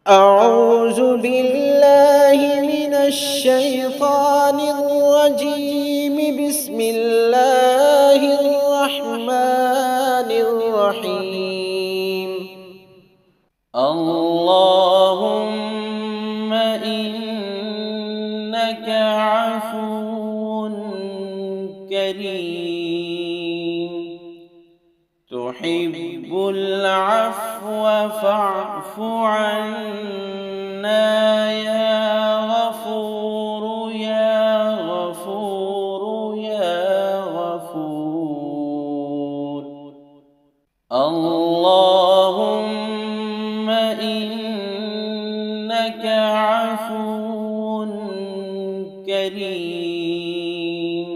أعوذ بالله من الشيطان الرجيم. بسم الله الرحمن الرحيم. اللهم إنك عفو كريم تحب العفو فاعف عنا يا غفور يا غفور يا غفور. اللهم إنك عفو كريم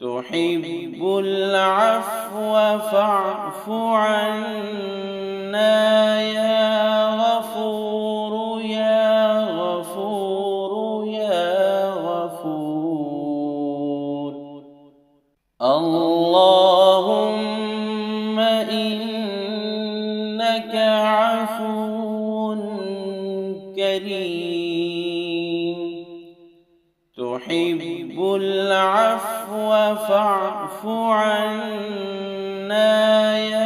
تحب العفو فاعف عنا يا غفور يا غفور يا غفور. اللهم إنك عفو كريم تحب العفو فاعف عنا يا